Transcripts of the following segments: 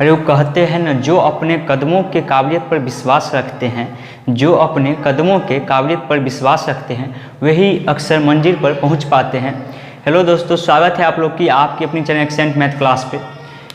अरे वो कहते हैं ना, जो अपने कदमों के काबिलियत पर विश्वास रखते हैं, जो अपने कदमों के काबिलियत पर विश्वास रखते हैं वही अक्सर मंजिल पर पहुंच पाते हैं। हेलो दोस्तों, स्वागत है आप लोग की आपकी अपनी चैनल एक्सेंट मैथ क्लास पे।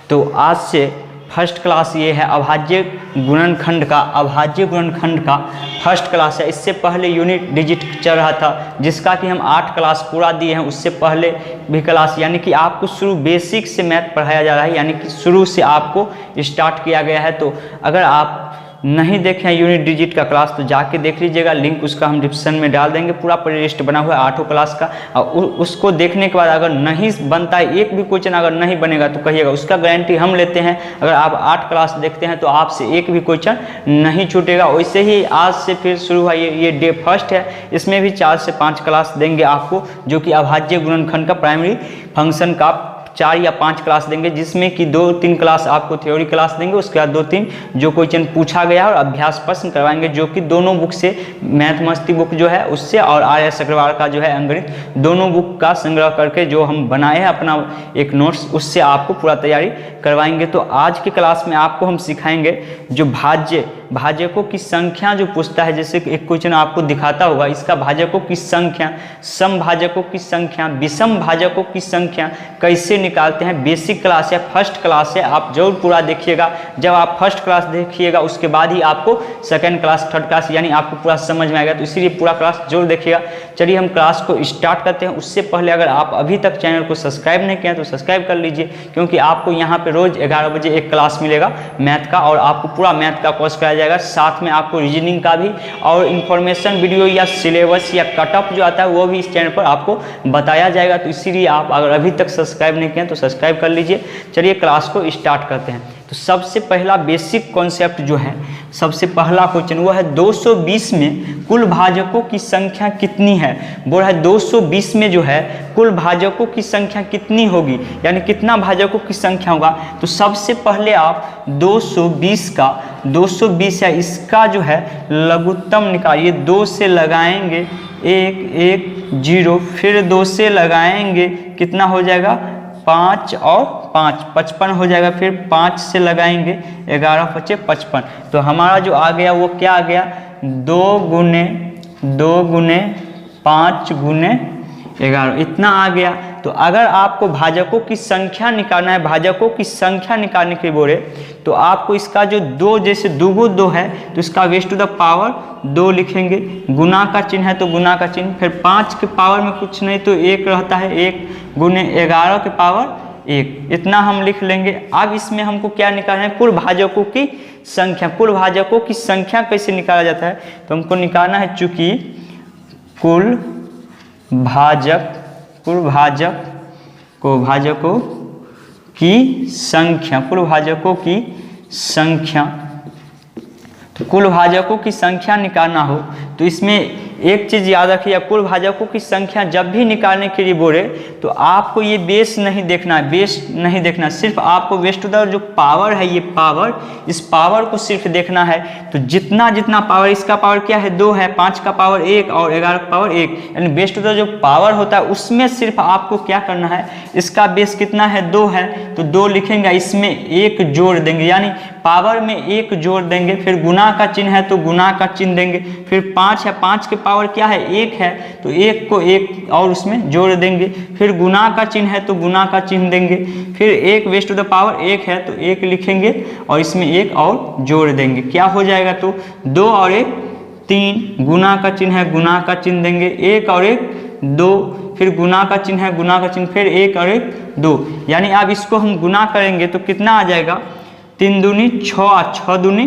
तो आज से फर्स्ट क्लास ये है अभाज्य गुणनखंड का फर्स्ट क्लास है। इससे पहले यूनिट डिजिट चल रहा था जिसका कि हम 8 क्लास पूरा दिए हैं। उससे पहले भी क्लास यानी कि आपको शुरू बेसिक से मैथ पढ़ाया जा रहा है, यानी कि शुरू से आपको स्टार्ट किया गया है। तो अगर आप नहीं देखें यूनिट डिजिट का क्लास तो जाके देख लीजिएगा, लिंक उसका हम डिस्क्रिप्शन में डाल देंगे। पूरा प्ले लिस्ट बना हुआ है 8 क्लास का, और उसको देखने के बाद अगर नहीं बनता है, एक भी क्वेश्चन अगर नहीं बनेगा तो कहिएगा, उसका गारंटी हम लेते हैं। अगर आप 8 क्लास देखते हैं तो आपसे एक भी क्वेश्चन नहीं छूटेगा। वैसे ही आज से फिर शुरू हुआ ये डे फर्स्ट है, इसमें भी 4 से 5 क्लास देंगे आपको, जो कि अभाज्य गुणनखंड का प्राइमरी फंक्शन का 4 या 5 क्लास देंगे, जिसमें कि 2-3 क्लास आपको थ्योरी क्लास देंगे। उसके बाद 2-3 जो क्वेश्चन पूछा गया और अभ्यास प्रश्न करवाएंगे, जो कि दोनों बुक से, मैथ मस्ती बुक जो है उससे और RS अग्रवाल का जो है अंग्रेजी, दोनों बुक का संग्रह करके जो हम बनाए हैं अपना एक नोट्स, उससे आपको पूरा तैयारी करवाएंगे। तो आज की क्लास में आपको हम सिखाएंगे जो भाजकों की संख्या जो पूछता है, जैसे कि एक क्वेश्चन आपको दिखाता होगा, इसका भाजकों की संख्या, समभाजकों की संख्या, विषम भाजकों की संख्या कैसे निकालते हैं। बेसिक क्लास है, फर्स्ट क्लास है, आप जरूर पूरा देखिएगा। जब आप फर्स्ट क्लास देखिएगा उसके बाद ही आपको सेकंड क्लास, थर्ड क्लास यानी आपको पूरा समझ में आएगा। तो इसीलिए पूरा क्लास जरूर देखिएगा। चलिए हम क्लास को स्टार्ट करते हैं। उससे पहले अगर आप अभी तक चैनल को सब्सक्राइब नहीं किया तो सब्सक्राइब कर लीजिए, क्योंकि आपको यहाँ पे रोज 11 बजे एक क्लास मिलेगा मैथ का, और आपको पूरा मैथ का कोर्स कराया जाएगा। साथ में आपको रीजनिंग का भी और इन्फॉर्मेशन वीडियो या सिलेबस या कटअप जो आता है वो भी इस चैनल पर आपको बताया जाएगा। तो इसीलिए आप अगर अभी तक सब्सक्राइब नहीं किए तो सब्सक्राइब कर लीजिए। चलिए क्लास को स्टार्ट करते हैं। तो सबसे पहला बेसिक कॉन्सेप्ट जो है, सबसे पहला क्वेश्चन वो है 220 में कुल भाजकों की संख्या कितनी है। बोल रहा है 220 में जो है कुल भाजकों की संख्या कितनी होगी, यानी कितना भाजकों की संख्या होगा। तो सबसे पहले आप 220 है, इसका जो है लघुत्तम निकालिए। 2 से लगाएंगे 1 1 0, फिर 2 से लगाएंगे कितना हो जाएगा 5 और 5 55 हो जाएगा। फिर 5 से लगाएंगे 11 5 55। तो हमारा जो आ गया वो क्या आ गया, 2 गुने 5 गुने 11, इतना आ गया। तो अगर आपको भाजकों की संख्या निकालना है, भाजकों की संख्या निकालने के बोले तो आपको इसका जो 2, जैसे 2 2 है तो इसका रेज़ टू द पावर 2 लिखेंगे, गुना का चिन्ह है तो गुना का चिन्ह, फिर 5 के पावर में कुछ नहीं तो 1 रहता है, 1 गुने 11 के पावर 1, इतना हम लिख लेंगे। अब इसमें हमको क्या निकालना है, कुल भाजकों की संख्या। कुल भाजकों की संख्या कैसे निकाला जाता है, तो हमको निकालना है, चूंकि कुल भाजकों की संख्या, कुल भाजकों की संख्या, तो कुल भाजकों की संख्या निकालना हो तो इसमें एक चीज़ याद रखिए, कुल भाजकों की संख्या जब भी निकालने के लिए बोले तो आपको ये बेस नहीं देखना है, बेस नहीं देखना, सिर्फ आपको बेस टू द जो पावर है, ये पावर, इस पावर को सिर्फ देखना है। तो जितना जितना पावर, इसका पावर क्या है 2 है, 5 का पावर 1 और 11 का पावर 1, यानी बेस टू द जो पावर होता है उसमें सिर्फ आपको क्या करना है, इसका बेस कितना है 2 है तो 2 लिखेंगे, इसमें 1 जोड़ देंगे, यानी पावर में 1 जोड़ देंगे। फिर गुना का चिन्ह है तो गुना का चिन्ह देंगे। फिर 5 है, 5 के पावर क्या है 1 है तो 1 को 1 और उसमें जोड़ देंगे। फिर गुना का चिन्ह है तो गुना का चिन्ह देंगे। फिर 1 रेज़ टू द पावर 1 है तो 1 लिखेंगे और इसमें 1 और जोड़ देंगे। क्या हो जाएगा, तो 2 और 1 3, गुना का चिन्ह है गुना का चिन्ह देंगे, 1 और 1 2, फिर गुना का चिन्ह है गुना का चिन्ह, फिर 1 और 1 2, यानी अब इसको हम गुना करेंगे तो कितना आ जाएगा, 3 दूनी 6, 6 दूनी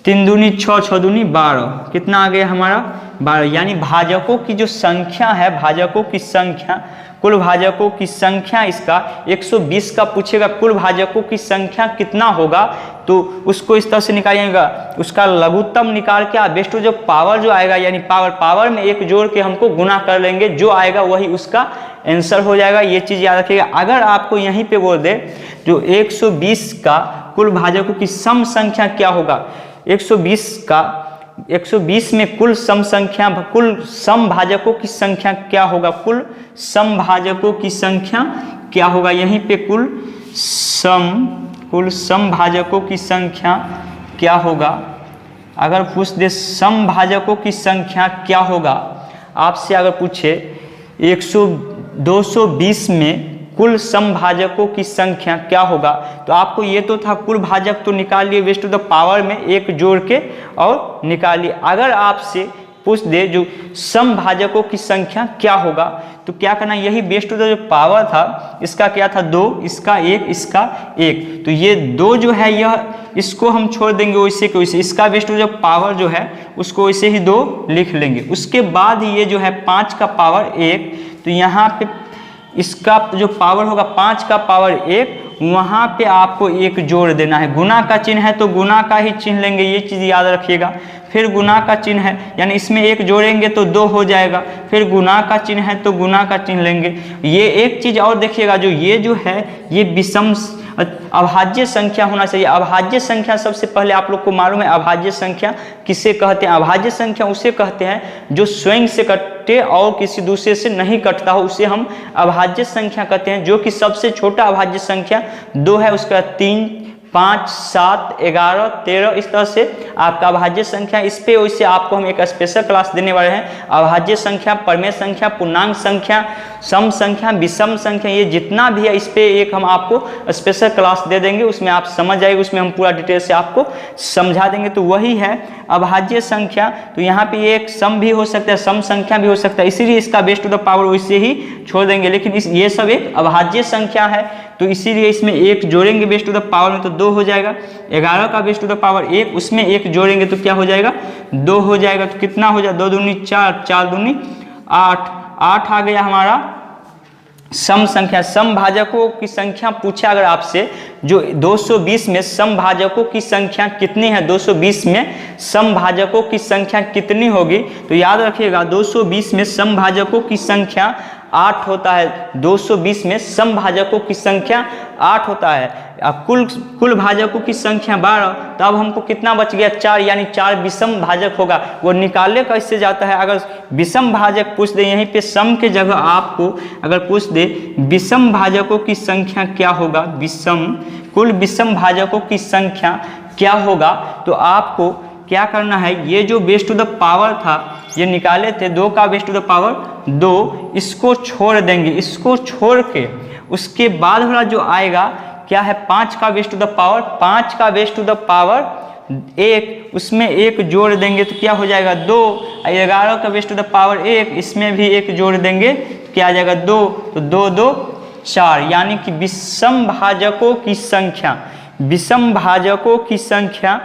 3 दूनी 6, 6 दूनी 12, कितना आ गया हमारा 12। यानी भाजकों की जो संख्या है, भाजकों की संख्या, कुल भाजकों की संख्या, इसका 120 का पूछेगा कुल भाजकों की संख्या कितना होगा तो उसको इस तरह से निकालिएगा, उसका लघुत्तम निकाल के बेस टू जो पावर जो आएगा, यानी पावर में 1 जोड़ के हमको गुना कर लेंगे, जो आएगा वही उसका आंसर हो जाएगा। ये चीज़ याद रखिएगा। अगर आपको यहीं पे बोल दे जो 120 का कुल भाजकों की सम संख्या क्या होगा, 120 में कुल सम संख्या, कुल सम भाजकों की संख्या क्या होगा, कुल सम भाजकों की संख्या क्या होगा, यहीं पे कुल कुल समभाजकों की संख्या क्या होगा। अगर पूछ दे समभाजकों की संख्या क्या होगा, आपसे अगर पूछे 220 में कुल समभाजकों की संख्या क्या होगा, तो आपको ये तो था कुल भाजक तो निकाल लिए, बेस टू द पावर में एक जोड़ के और निकालिए। अगर आपसे पूछ दे जो समभाजकों की संख्या क्या होगा, तो क्या करना, यही बेस टू द जो पावर था इसका क्या था 2, इसका 1, इसका 1, तो ये 2 जो है यह इसको हम छोड़ देंगे वैसे के वैसे, इसका बेस टू जो पावर जो है उसको वैसे ही 2 लिख लेंगे। उसके बाद ये जो है 5 का पावर 1, तो यहाँ पे इसका जो पावर होगा 5 का पावर 1, वहाँ पे आपको 1 जोड़ देना है। गुना का चिन्ह है तो गुना का ही चिन्ह लेंगे, ये चीज़ याद रखिएगा। फिर गुना का चिन्ह है यानी इसमें 1 जोड़ेंगे तो 2 हो जाएगा, फिर गुना का चिन्ह है तो गुना का चिन्ह लेंगे। ये एक चीज़ और देखिएगा, जो ये जो है ये विषम अभाज्य संख्या होना चाहिए। अभाज्य संख्या सबसे पहले आप लोग को मालूम है अभाज्य संख्या किसे कहते हैं। अभाज्य संख्या उसे कहते हैं जो स्वयं से कटे और किसी दूसरे से नहीं कटता हो, उसे हम अभाज्य संख्या कहते हैं। जो कि सबसे छोटा अभाज्य संख्या 2 है, उसका 3, 5, 7, 11, 13 इस तरह से आपका अभाज्य संख्या। इस पे वैसे आपको हम एक स्पेशल क्लास देने वाले हैं। अभाज्य संख्या, परमेय संख्या, पूर्णांक संख्या, सम संख्या, विषम संख्या, ये जितना भी है इस पे एक हम आपको स्पेशल क्लास दे देंगे, उसमें आप समझ जाएंगे, उसमें हम पूरा डिटेल से आपको समझा देंगे। तो वही है अभाज्य संख्या। तो यहाँ पे एक सम भी हो सकता है, सम संख्या भी हो सकता है, इसीलिए इसका बेस टू द पावर वैसे ही छोड़ देंगे। लेकिन ये सब एक अभाज्य संख्या है, तो इसीलिए इसमें 1 जोड़ेंगे बेस टू द पावर में तो 2 हो जाएगा। 11 का बेस टू द पावर 1, उसमें 1 जोड़ेंगे तो क्या हो जाएगा 2 हो जाएगा। तो कितना हो जाएगा 2 दूनी 4, 4 दूनी 8, 8 आ गया हमारा सम संख्या। समभाजकों की संख्या पूछा अगर आपसे, जो 220 में समभाजकों की संख्या कितनी है, 220 में समभाजकों की संख्या कितनी होगी, तो याद रखिएगा 220 में समभाजकों की संख्या 8 होता है। 220 में समभाजकों की संख्या 8 होता है। अब कुल भाजकों की संख्या 12, तो अब हमको कितना बच गया 4, यानी 4 विषम भाजक होगा। वो निकालने कैसे जाता है, अगर विषम भाजक पूछ दे, यहीं पे सम के जगह आपको अगर पूछ दे विषम भाजकों की संख्या क्या होगा, कुल विषम भाजकों की संख्या क्या होगा, तो आपको क्या करना है, ये जो बेस टू द पावर था ये निकाले थे 2 का बेस टू द पावर 2, इसको छोड़ देंगे। इसको छोड़ के उसके बाद वाला जो आएगा क्या है 5 का बेस टू द पावर, 5 का बेस टू द पावर 1, उसमें 1 जोड़ देंगे तो क्या हो जाएगा 2। 11 का बेस टू द पावर 1, इसमें भी 1 जोड़ देंगे तो क्या आ जाएगा 2, तो 2 2 4, यानी कि विषम भाजकों की संख्या, विषम भाजकों की संख्या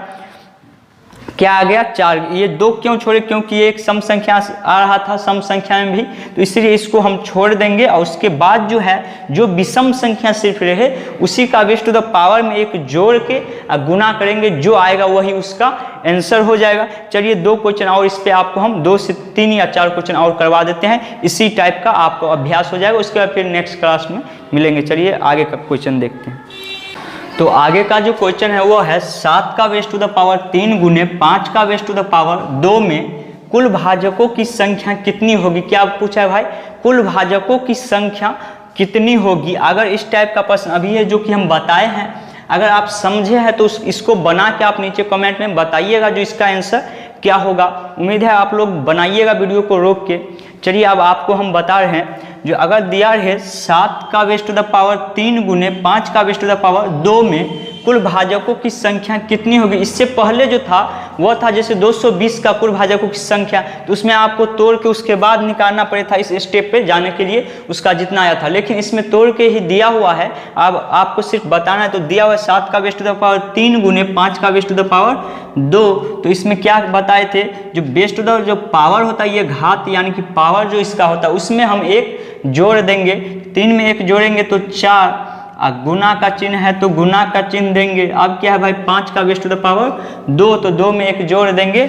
क्या आ गया 4। ये 2 क्यों छोड़े, क्योंकि ये एक सम संख्या आ रहा था, सम संख्या में भी, तो इसलिए इसको हम छोड़ देंगे। और उसके बाद जो है जो विषम संख्या सिर्फ रहे उसी का बेस टू द पावर में 1 जोड़ के गुना करेंगे, जो आएगा वही उसका आंसर हो जाएगा। चलिए 2 क्वेश्चन और इस पे आपको हम 2 से 3 या 4 क्वेश्चन और करवा देते हैं, इसी टाइप का आपको अभ्यास हो जाएगा। उसके बाद फिर नेक्स्ट क्लास में मिलेंगे। चलिए आगे का क्वेश्चन देखते हैं। तो आगे का जो क्वेश्चन है वो है 7 का बेस टू द पावर 3 गुने 5 का बेस टू द पावर 2 में कुल भाजकों की संख्या कितनी होगी। क्या पूछा है भाई, कुल भाजकों की संख्या कितनी होगी। अगर इस टाइप का प्रश्न अभी है जो कि हम बताए हैं, अगर आप समझे हैं तो इसको बना के आप नीचे कमेंट में बताइएगा जो इसका आंसर क्या होगा। उम्मीद है आप लोग बनाइएगा वीडियो को रोक के। चलिए अब आपको हम बता रहे हैं, जो अगर दिया है 7 का बेस टू द पावर 3 गुने 5 का बेस टू द पावर 2 में कुल भाजकों की संख्या कितनी होगी। इससे पहले जो था वह था जैसे 220 का कुल भाजकों की संख्या, तो उसमें आपको तोड़ के उसके बाद निकालना पड़े था इस स्टेप पे जाने के लिए उसका जितना आया था, लेकिन इसमें तोड़ के ही दिया हुआ है। अब आपको सिर्फ बताना है, तो दिया हुआ है 7 का बेस टू द पावर 3 गुने 5 का बेस टू द पावर 2। तो इसमें क्या बताए थे, जो बेस टू द जो पावर होता है ये घात यानी कि पावर जो इसका होता है उसमें हम 1 जोड़ देंगे। 3 में 1 जोड़ेंगे तो 4, गुना का चिन्ह है तो गुना का चिन्ह देंगे। अब क्या है भाई 5 का बेस टू द पावर 2, तो 2 में 1 जोड़ देंगे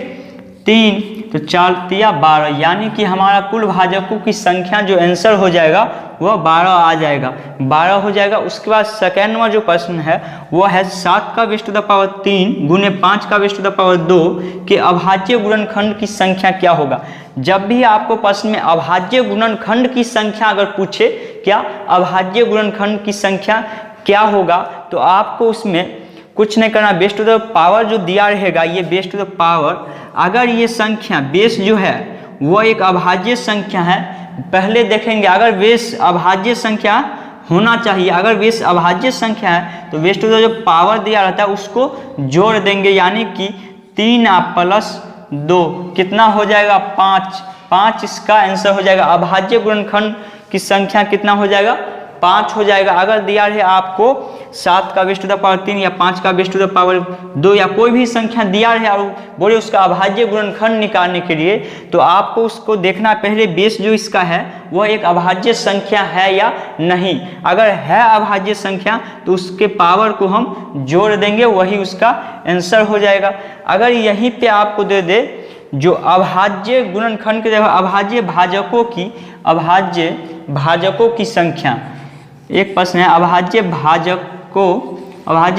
3, तो 4 तिया 12, यानी कि हमारा कुल भाजकों की संख्या जो आंसर हो जाएगा वह 12 आ जाएगा, 12 हो जाएगा। उसके बाद सेकेंड नंबर जो प्रश्न है वो है 7 का बेस टू द पावर 3 गुने 5 का बेस टू द पावर 2 के अभाज्य गुणनखंड की संख्या क्या होगा। जब भी आपको प्रश्न में अभाज्य गुणनखंड की संख्या अगर पूछे, क्या अभाज्य गुणनखंड की संख्या क्या होगा, तो आपको उसमें कुछ नहीं करना, बेस टू द पावर जो दिया रहेगा, ये बेस टू द पावर, अगर ये संख्या बेस जो है वो एक अभाज्य संख्या है, पहले देखेंगे अगर बेस अभाज्य संख्या होना चाहिए, अगर बेस अभाज्य संख्या है तो बेस टू द जो पावर दिया रहता है उसको जोड़ देंगे, यानी कि 3 प्लस 2 कितना हो जाएगा 5, 5 इसका आंसर हो जाएगा। अभाज्य गुणनखंड की संख्या कितना हो जाएगा 5 हो जाएगा। अगर दिया है आपको 7 का बेस टू द पावर 3 या 5 का बेस टू द पावर 2 या कोई भी संख्या दिया है और बोले उसका अभाज्य गुणनखंड निकालने के लिए, तो आपको उसको देखना पहले बेस जो इसका है वह एक अभाज्य संख्या है या नहीं। अगर है अभाज्य संख्या तो उसके पावर को हम जोड़ देंगे, वही उसका आंसर हो जाएगा। अगर यहीं पे आपको दे दे जो अभाज्य गुणनखंड की जगह अभाज्य भाजकों की संख्या, एक प्रश्न है अभाज्य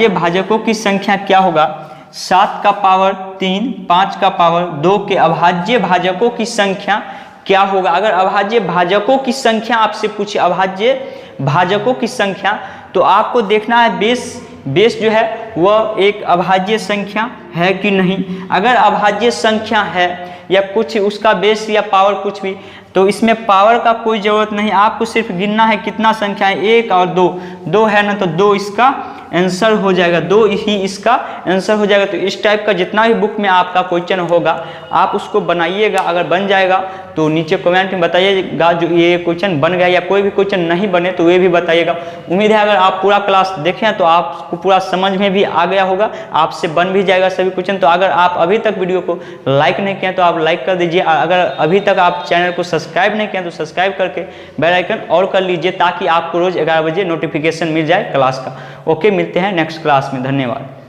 भाजकों की संख्या क्या होगा, 7 का पावर 3, 5 का पावर 2 के अभाज्य भाजकों की संख्या क्या होगा। अगर अभाज्य भाजकों की संख्या आपसे पूछे, अभाज्य भाजकों की संख्या, तो आपको देखना है बेस जो है वह एक अभाज्य संख्या है कि नहीं। अगर अभाज्य संख्या है या कुछ उसका बेस या पावर कुछ भी, तो इसमें पावर का कोई जरूरत नहीं, आपको सिर्फ गिनना है कितना संख्या है, 1 और 2 है ना, तो 2 इसका आंसर हो जाएगा, 2 ही इसका आंसर हो जाएगा। तो इस टाइप का जितना भी बुक में आपका क्वेश्चन होगा आप उसको बनाइएगा, अगर बन जाएगा तो नीचे कमेंट में बताइएगा जो ये क्वेश्चन बन गया, या कोई भी क्वेश्चन नहीं बने तो वे भी बताइएगा। उम्मीद है अगर आप पूरा क्लास देखें तो आपको पूरा समझ में भी आ गया होगा, आपसे बन भी जाएगा सभी क्वेश्चन। तो अगर आप अभी तक वीडियो को लाइक नहीं किए तो आप लाइक कर दीजिए, अगर अभी तक आप चैनल को सब्सक्राइब नहीं किया तो सब्सक्राइब करके बेल आइकन और कर लीजिए, ताकि आपको रोज 11 बजे नोटिफिकेशन मिल जाए क्लास का। ओके, मिलते हैं नेक्स्ट क्लास में, धन्यवाद।